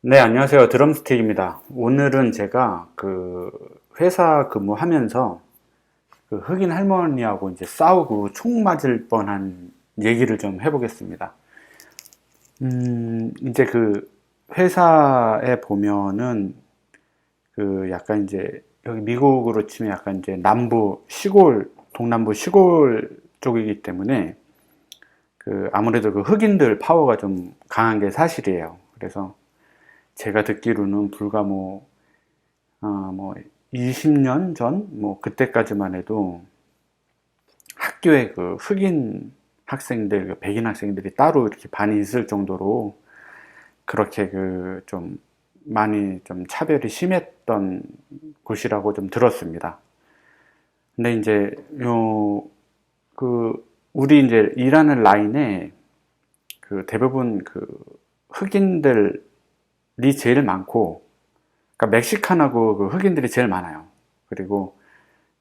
네, 안녕하세요. 드럼스틱입니다. 오늘은 제가 그 회사 근무하면서 그 흑인 할머니하고 이제 싸우고 총 맞을 뻔한 얘기를 좀 해보겠습니다. 이제 그 회사에 보면은 그 약간 이제 여기 미국으로 치면 약간 이제 남부 시골, 동남부 시골 쪽이기 때문에 그 아무래도 그 흑인들 파워가 좀 강한 게 사실이에요. 그래서 제가 듣기로는 불과 뭐 20년 전? 뭐 그때까지만 해도 학교에 그 흑인 학생들, 그 백인 학생들이 따로 이렇게 반이 있을 정도로 그렇게 그 좀 많이 좀 차별이 심했던 곳이라고 좀 들었습니다. 근데 이제 요 그 우리 이제 일하는 라인에 그 대부분 그 흑인들이 제일 많고, 그러니까 멕시칸하고 그 흑인들이 제일 많아요. 그리고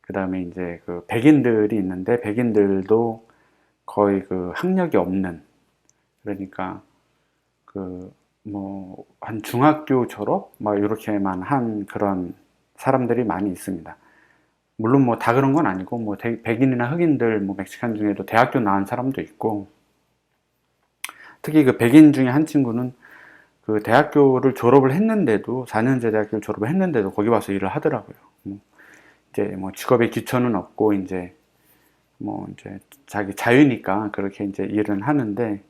그 다음에 이제 그 백인들이 있는데, 백인들도 거의 그 학력이 없는, 그러니까 그 뭐 한 중학교 졸업 막 이렇게만 한 그런 사람들이 많이 있습니다. 물론 뭐 다 그런 건 아니고, 뭐 백인이나 흑인들 뭐 멕시칸 중에도 대학교 나온 사람도 있고, 특히 그 백인 중에 한 친구는 그 대학교를 졸업을 했는데도, 4년제 대학교를 졸업을 했는데도 거기 와서 일을 하더라고요. 이제 뭐 직업의 기초는 없고, 이제 뭐 이제 자기 자유니까 그렇게 이제 일은 하는데,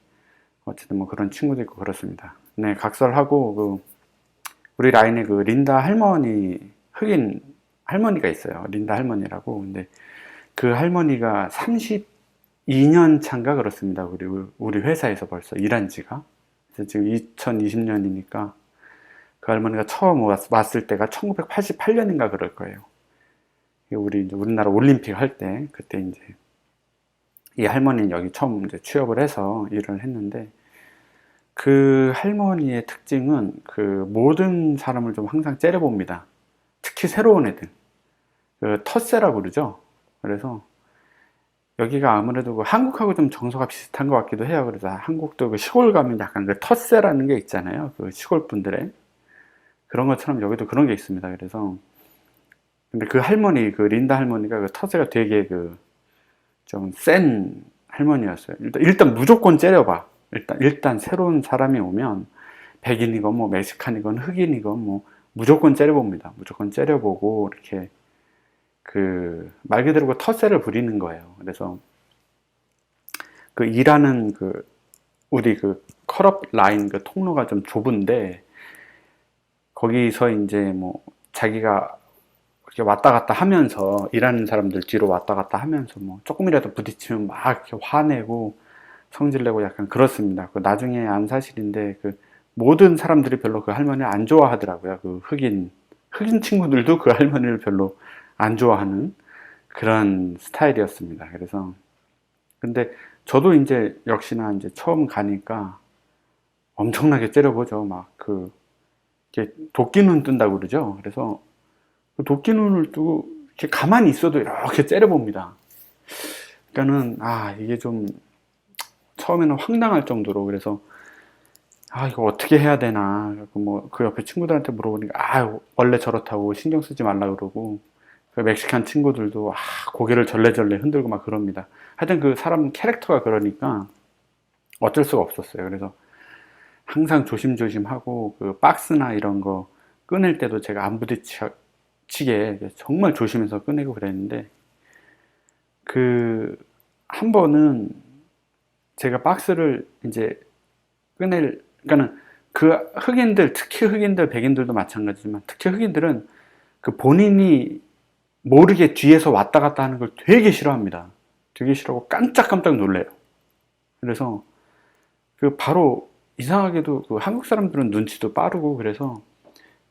어쨌든 뭐 그런 친구도 있고 그렇습니다. 네, 각설하고 그 우리 라인에 그 린다 할머니, 흑인 할머니가 있어요. 린다 할머니라고. 근데 그 할머니가 32년 차인가 그렇습니다. 우리 회사에서 벌써 일한 지가. 그래서 지금 2020년이니까 그 할머니가 처음 왔을 때가 1988년인가 그럴 거예요. 우리나라 올림픽 할 때, 그때 이제 이 할머니는 여기 처음 이제 취업을 해서 일을 했는데, 그 할머니의 특징은 그 모든 사람을 좀 항상 째려봅니다. 특히 새로운 애들. 그 텃세라고 그러죠. 그래서 여기가 아무래도 그 한국하고 좀 정서가 비슷한 것 같기도 해요. 그래서 한국도 그 시골 가면 약간 그 텃세라는 게 있잖아요. 그 시골 분들의. 그런 것처럼 여기도 그런 게 있습니다. 그래서 근데 그 할머니, 그 린다 할머니가 그 텃세가 되게 그 좀 센 할머니였어요. 일단 무조건 째려봐. 일단 새로운 사람이 오면 백인이건 뭐 멕시칸이건 흑인이건 뭐 무조건 째려봅니다. 무조건 째려보고 이렇게 그 말 그대로 그 텃세를 부리는 거예요. 그래서 그 일하는 그 우리 그 컬업 라인 그 통로가 좀 좁은데, 거기서 이제 뭐 자기가 이렇게 왔다 갔다 하면서, 일하는 사람들 뒤로 왔다 갔다 하면서 뭐 조금이라도 부딪히면 막 이렇게 화내고 성질내고 약간 그렇습니다. 그 나중에 안 사실인데, 그 모든 사람들이 별로 그 할머니를 안 좋아하더라고요. 그 흑인 친구들도 그 할머니를 별로 안 좋아하는 그런 스타일이었습니다. 그래서 근데 저도 이제 역시나 이제 처음 가니까 엄청나게 째려보죠. 막 그 이렇게 도끼눈 뜬다고 그러죠. 그래서 그 도끼눈을 뜨고 이렇게 가만히 있어도 이렇게 째려봅니다. 그러니까는 이게 좀 처음에는 황당할 정도로. 그래서 이거 어떻게 해야 되나. 뭐 그 옆에 친구들한테 물어보니까 원래 저렇다고 신경 쓰지 말라 그러고, 그 멕시칸 친구들도 고개를 절레절레 흔들고 막 그럽니다. 하여튼 그 사람 캐릭터가 그러니까 어쩔 수가 없었어요. 그래서 항상 조심조심하고, 그 박스나 이런 거 꺼낼 때도 제가 안 부딪히게 정말 조심해서 꺼내고 그랬는데, 그 한 번은 제가 박스를 이제 그러니까는 그 흑인들, 특히 흑인들, 백인들도 마찬가지지만 특히 흑인들은 그 본인이 모르게 뒤에서 왔다 갔다 하는 걸 되게 싫어합니다. 되게 싫어하고 깜짝깜짝 놀래요. 그래서 그 바로 이상하게도 그 한국 사람들은 눈치도 빠르고, 그래서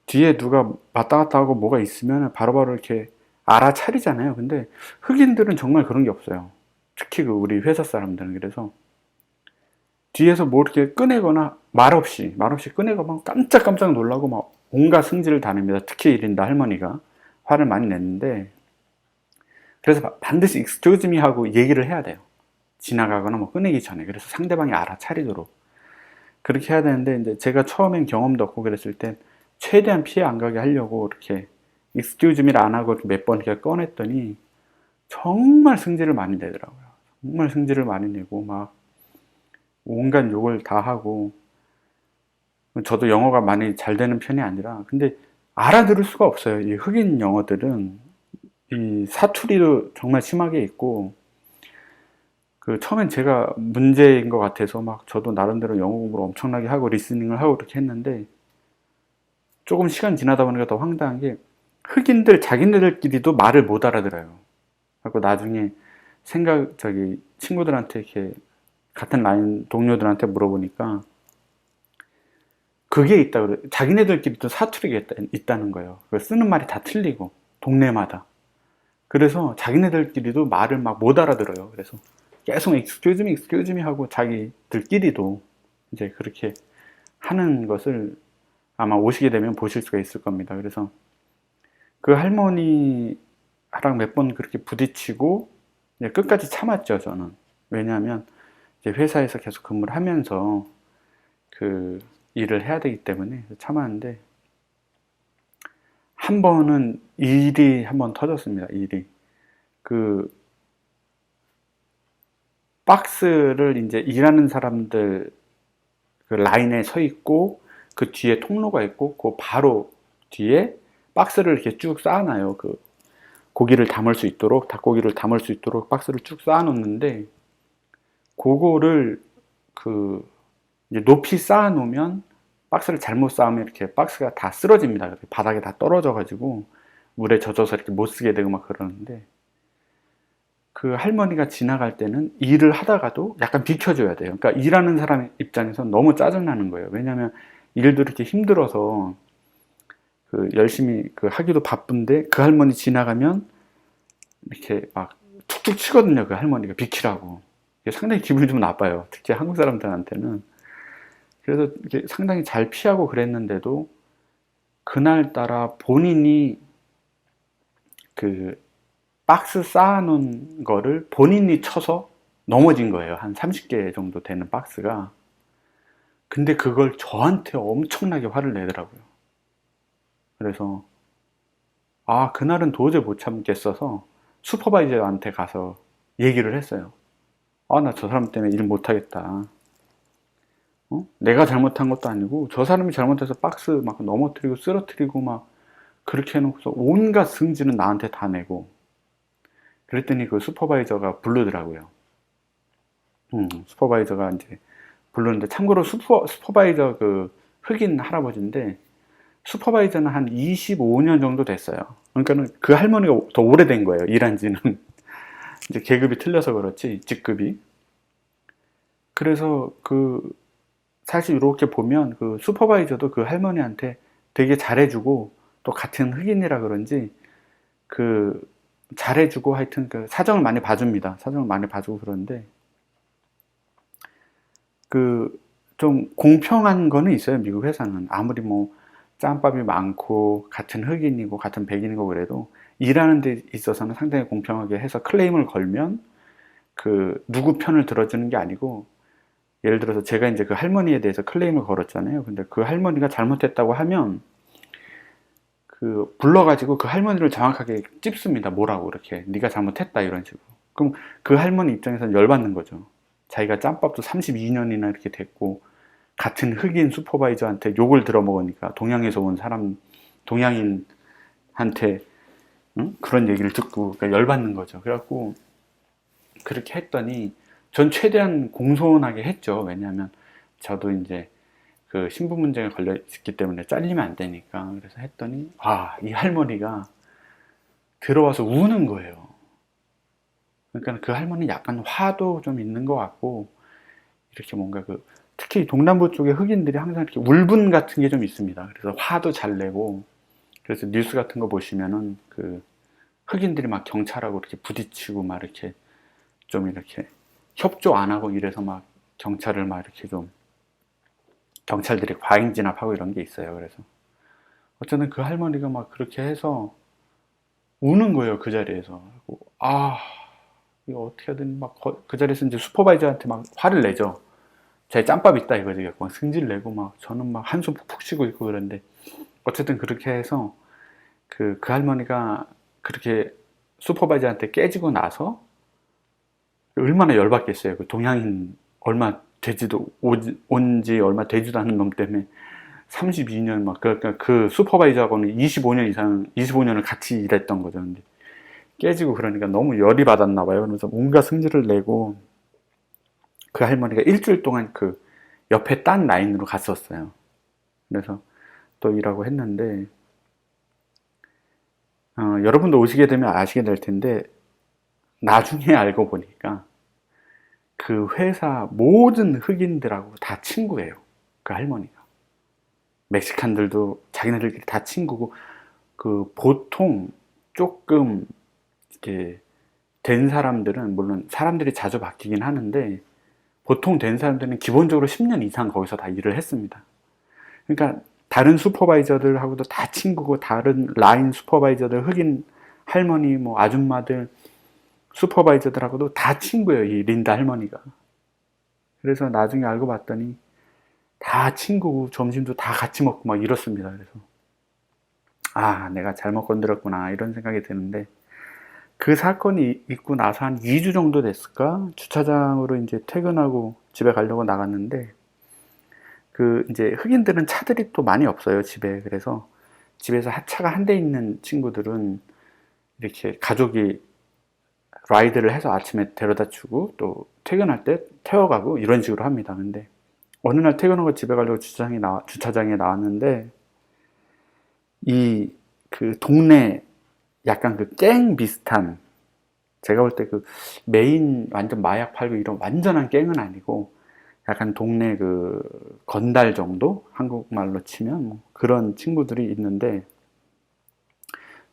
뒤에 누가 왔다 갔다 하고 뭐가 있으면 바로바로 이렇게 알아차리잖아요. 근데 흑인들은 정말 그런 게 없어요. 특히 그 우리 회사 사람들은. 그래서 뒤에서 뭐 이렇게 꺼내거나 말없이 꺼내거나 깜짝깜짝 놀라고 막 온갖 승질을 다닙니다. 특히 이린다 할머니가 화를 많이 냈는데, 그래서 반드시 excuse me 하고 얘기를 해야 돼요. 지나가거나 뭐 꺼내기 전에. 그래서 상대방이 알아차리도록. 그렇게 해야 되는데 이제 제가 처음엔 경험도 없고 그랬을 땐 최대한 피해 안 가게 하려고 이렇게 excuse me를 안 하고 몇 번 이렇게 꺼냈더니 정말 승질을 많이 내더라고요. 정말 승질을 많이 내고 막 온갖 욕을 다 하고, 저도 영어가 많이 잘 되는 편이 아니라 근데 알아들을 수가 없어요. 이 흑인 영어들은 이 사투리도 정말 심하게 있고, 그 처음엔 제가 문제인 것 같아서 막 저도 나름대로 영어 공부를 엄청나게 하고 리스닝을 하고 이렇게 했는데, 조금 시간 지나다 보니까 더 황당한 게 흑인들 자기네들끼리도 말을 못 알아들어요. 그리고 나중에 저기 친구들한테 이렇게 같은 라인 동료들한테 물어보니까 그게 있다 그래. 자기네들끼리도 사투리가 있다는 거예요. 쓰는 말이 다 틀리고 동네마다. 그래서 자기네들끼리도 말을 막 못 알아들어요. 그래서 계속 excuse me 하고 자기들끼리도 이제 그렇게 하는 것을 아마 오시게 되면 보실 수가 있을 겁니다. 그래서 그 할머니랑 몇 번 그렇게 부딪히고 끝까지 참았죠, 저는. 왜냐하면 이제 회사에서 계속 근무를 하면서 그 일을 해야 되기 때문에 참았는데, 한 번은 일이 한 번 터졌습니다. 일이 그 박스를 이제 일하는 사람들 그 라인에 서 있고 그 뒤에 통로가 있고 그 바로 뒤에 박스를 이렇게 쭉 쌓아놔요. 그 고기를 담을 수 있도록, 닭고기를 담을 수 있도록 박스를 쭉 쌓아놓는데, 그거를 그 이제 높이 쌓아놓으면 박스를 잘못 쌓으면 이렇게 박스가 다 쓰러집니다. 바닥에 다 떨어져가지고 물에 젖어서 이렇게 못 쓰게 되고 막 그러는데, 그 할머니가 지나갈 때는 일을 하다가도 약간 비켜줘야 돼요. 그러니까 일하는 사람 입장에서 너무 짜증나는 거예요. 왜냐하면 일도 이렇게 힘들어서 그 열심히 그 하기도 바쁜데 그 할머니 지나가면 이렇게 막 툭툭 치거든요. 그 할머니가 비키라고. 상당히 기분이 좀 나빠요. 특히 한국 사람들한테는. 그래서 이렇게 상당히 잘 피하고 그랬는데도 그날따라 본인이 그 박스 쌓아놓은 거를 본인이 쳐서 넘어진 거예요. 한 30개 정도 되는 박스가. 근데 그걸 저한테 엄청나게 화를 내더라고요. 그래서 그날은 도저히 못 참겠어서 슈퍼바이저한테 가서 얘기를 했어요. 나 저 사람 때문에 일 못하겠다. 내가 잘못한 것도 아니고 저 사람이 잘못해서 박스 막 넘어뜨리고 쓰러뜨리고 막 그렇게 해놓고서 온갖 승질은 나한테 다 내고. 그랬더니 그 슈퍼바이저가 부르더라고요. 슈퍼바이저가 이제 부르는데, 참고로 슈퍼바이저 그 흑인 할아버지인데, 슈퍼바이저는 한 25년 정도 됐어요. 그러니까는 그 할머니가 더 오래된 거예요. 일한 지는. 이제 계급이 틀려서 그렇지, 직급이. 그래서 사실 이렇게 보면 그 슈퍼바이저도 그 할머니한테 되게 잘해주고, 또 같은 흑인이라 그런지 잘해주고 하여튼 그 사정을 많이 봐줍니다. 사정을 많이 봐주고 그러는데, 좀 공평한 거는 있어요. 미국 회사는. 아무리 뭐 짬밥이 많고 같은 흑인이고 같은 백인이고 그래도 일하는 데 있어서는 상당히 공평하게 해서 클레임을 걸면 누구 편을 들어주는 게 아니고, 예를 들어서 제가 이제 그 할머니에 대해서 클레임을 걸었잖아요. 근데 그 할머니가 잘못했다고 하면 불러가지고 그 할머니를 정확하게 찝습니다. 뭐라고 이렇게 네가 잘못했다 이런 식으로. 그럼 그 할머니 입장에서는 열받는 거죠. 자기가 짬밥도 32년이나 이렇게 됐고 같은 흑인 슈퍼바이저한테 욕을 들어먹으니까, 동양에서 온 사람, 동양인한테 그런 얘기를 듣고 그러니까 열받는 거죠. 그래갖고 그렇게 했더니 전 최대한 공손하게 했죠. 왜냐하면 저도 이제 그 신분 문제가 걸려 있기 때문에 잘리면 안 되니까. 그래서 했더니 이 할머니가 들어와서 우는 거예요. 그러니까 그 할머니 약간 화도 좀 있는 것 같고, 이렇게 뭔가 특히 동남부 쪽의 흑인들이 항상 이렇게 울분 같은 게 좀 있습니다. 그래서 화도 잘 내고, 그래서 뉴스 같은 거 보시면은 흑인들이 막 경찰하고 이렇게 부딪히고 막 이렇게 좀 이렇게 협조 안 하고 이래서 막 경찰을 막 이렇게 좀 경찰들이 과잉 진압하고 이런 게 있어요. 그래서 어쨌든 그 할머니가 막 그렇게 해서 우는 거예요. 그 자리에서. 이거 어떻게 하든 막 그 자리에서 이제 슈퍼바이저한테 막 화를 내죠. 자기 짬밥 있다 이거지. 막 승질 내고 막 저는 막 한숨 푹푹 쉬고 있고 그런데 어쨌든 그렇게 해서 그 할머니가 그렇게 슈퍼바이저한테 깨지고 나서 얼마나 열받겠어요. 그 동양인 얼마 되지도 온 지 얼마 되지도 않은 놈 때문에 32년 막 그러니까 그 슈퍼바이저하고는 25년 이상 25년을 같이 일했던 거죠. 근데 깨지고 그러니까 너무 열이 받았나 봐요. 그러면서 뭔가 승질을 내고 그 할머니가 일주일 동안 그 옆에 딴 라인으로 갔었어요. 그래서 또 일하고 했는데 여러분도 오시게 되면 아시게 될 텐데 나중에 알고 보니까 그 회사 모든 흑인들하고 다 친구예요. 그 할머니가. 멕시칸들도 자기네들끼리 다 친구고 그 보통 조금 이렇게 된 사람들은 물론 사람들이 자주 바뀌긴 하는데 보통 된 사람들은 기본적으로 10년 이상 거기서 다 일을 했습니다. 그러니까 다른 슈퍼바이저들하고도 다 친구고 다른 라인 슈퍼바이저들 흑인 할머니 뭐 아줌마들 슈퍼바이저들하고도 다 친구예요. 이 린다 할머니가. 그래서 나중에 알고 봤더니 다 친구고 점심도 다 같이 먹고 막 이렇습니다. 그래서 아 내가 잘못 건드렸구나 이런 생각이 드는데 그 사건이 있고 나서 한 2주 정도 됐을까? 주차장으로 이제 퇴근하고 집에 가려고 나갔는데 그 이제 흑인들은 차들이 또 많이 없어요 집에. 그래서 집에서 차가 한 대 있는 친구들은 이렇게 가족이 라이드를 해서 아침에 데려다 주고 또 퇴근할 때 태워가고 이런 식으로 합니다. 근데 어느 날 퇴근하고 집에 가려고 주차장에 나왔는데 이 그 동네 약간 그 갱 비슷한 제가 볼 때 그 메인 완전 마약 팔고 이런 완전한 갱은 아니고 약간 동네 그 건달 정도? 한국말로 치면 뭐 그런 친구들이 있는데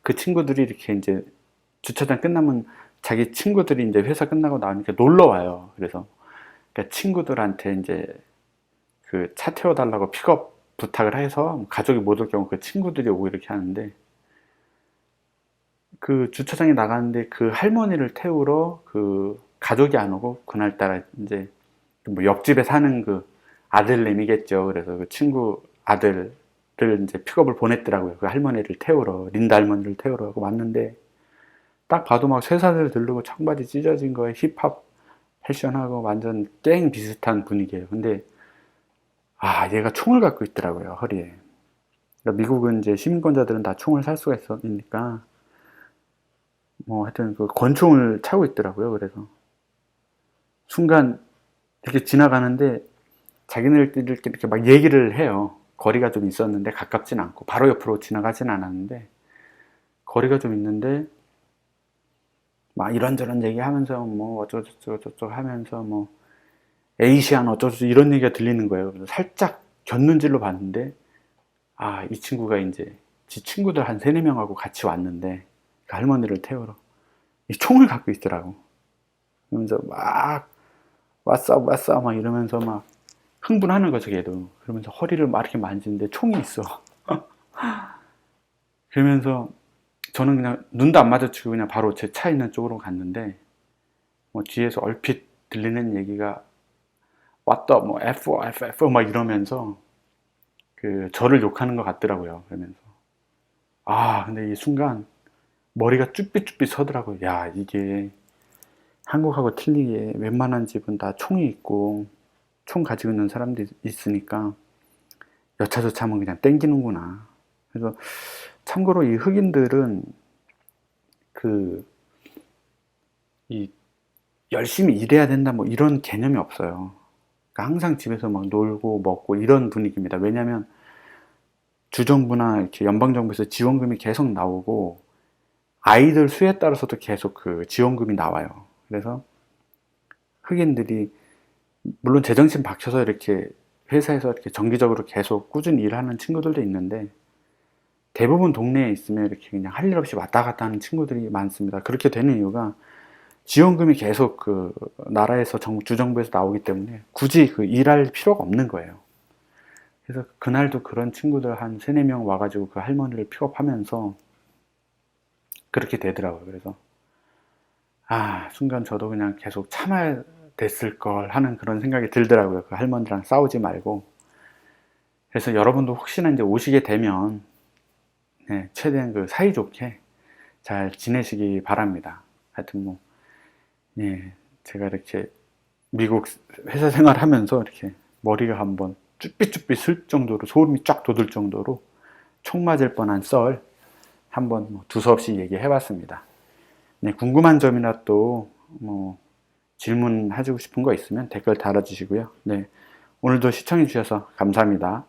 그 친구들이 이렇게 이제 주차장 끝나면 자기 친구들이 이제 회사 끝나고 나오니까 놀러 와요. 그래서 그러니까 친구들한테 이제 그 차 태워달라고 픽업 부탁을 해서 가족이 못 올 경우 그 친구들이 오고 이렇게 하는데 그 주차장에 나가는데 그 할머니를 태우러 그 가족이 안 오고 그날따라 이제 뭐 옆집에 사는 그 아들내미겠죠. 그래서 그 친구 아들을 이제 픽업을 보냈더라고요. 그 할머니를 태우러 린다 할머니를 태우러 하고 왔는데 딱 봐도 막 쇠사슬 들르고 청바지 찢어진 거에 힙합 패션하고 완전 갱 비슷한 분위기예요. 근데 아 얘가 총을 갖고 있더라고요 허리에. 그러니까 미국은 이제 시민권자들은 다 총을 살 수가 있으니까 뭐 하여튼 그 권총을 차고 있더라고요. 그래서 순간 이렇게 지나가는데 자기네들끼리 이렇게 막 얘기를 해요. 거리가 좀 있었는데 가깝진 않고 바로 옆으로 지나가진 않았는데 거리가 좀 있는데 막 이런저런 얘기하면서 뭐 어쩌고저쩌고 하면서 뭐 에이시안 어쩌고저쩌고 이런 얘기가 들리는 거예요. 그래서 살짝 곁눈질로 봤는데 아 이 친구가 이제 지 친구들 한 3-4명하고 같이 왔는데 그 할머니를 태우러 이 총을 갖고 있더라고. 그러면서 막 왔어 막 이러면서 막 흥분하는 거죠 걔도. 그러면서 허리를 막 이렇게 만지는데 총이 있어. 그러면서 저는 그냥 눈도 안 마주치고 그냥 바로 제 차 있는 쪽으로 갔는데 뭐 뒤에서 얼핏 들리는 얘기가 왔다 뭐 F 막 이러면서 그 저를 욕하는 것 같더라고요. 그러면서 아 근데 이 순간 머리가 쭈삣쭈삣 서더라고요. 야 이게 한국하고 틀리게 웬만한 집은 다 총이 있고 총 가지고 있는 사람들이 있으니까 여차저차 하면 그냥 땡기는구나. 그래서 참고로 이 흑인들은 그 이 열심히 일해야 된다 뭐 이런 개념이 없어요. 그러니까 항상 집에서 막 놀고 먹고 이런 분위기입니다. 왜냐하면 주정부나 이렇게 연방정부에서 지원금이 계속 나오고 아이들 수에 따라서도 계속 그 지원금이 나와요. 그래서 흑인들이 물론 제정신 박혀서 이렇게 회사에서 이렇게 정기적으로 계속 꾸준히 일하는 친구들도 있는데 대부분 동네에 있으면 이렇게 그냥 할 일 없이 왔다 갔다 하는 친구들이 많습니다. 그렇게 되는 이유가 지원금이 계속 그 나라에서 주정부에서 나오기 때문에 굳이 그 일할 필요가 없는 거예요. 그래서 그날도 그런 친구들 한 3-4명 와가지고 그 할머니를 픽업하면서 그렇게 되더라고요. 그래서 아 순간 저도 그냥 계속 참아야 됐을 걸 하는 그런 생각이 들더라고요. 그 할머니랑 싸우지 말고. 그래서 여러분도 혹시나 이제 오시게 되면 네, 최대한 그 사이좋게 잘 지내시기 바랍니다. 하여튼 뭐, 예, 제가 이렇게 미국 회사 생활하면서 이렇게 머리가 한번 쭈삣쭈삣 쓸 정도로 소름이 쫙 돋을 정도로 총 맞을 뻔한 썰 한번 뭐 두서없이 얘기해 봤습니다. 네, 궁금한 점이나 또 뭐 질문하시고 싶은 거 있으면 댓글 달아주시고요. 네, 오늘도 시청해 주셔서 감사합니다.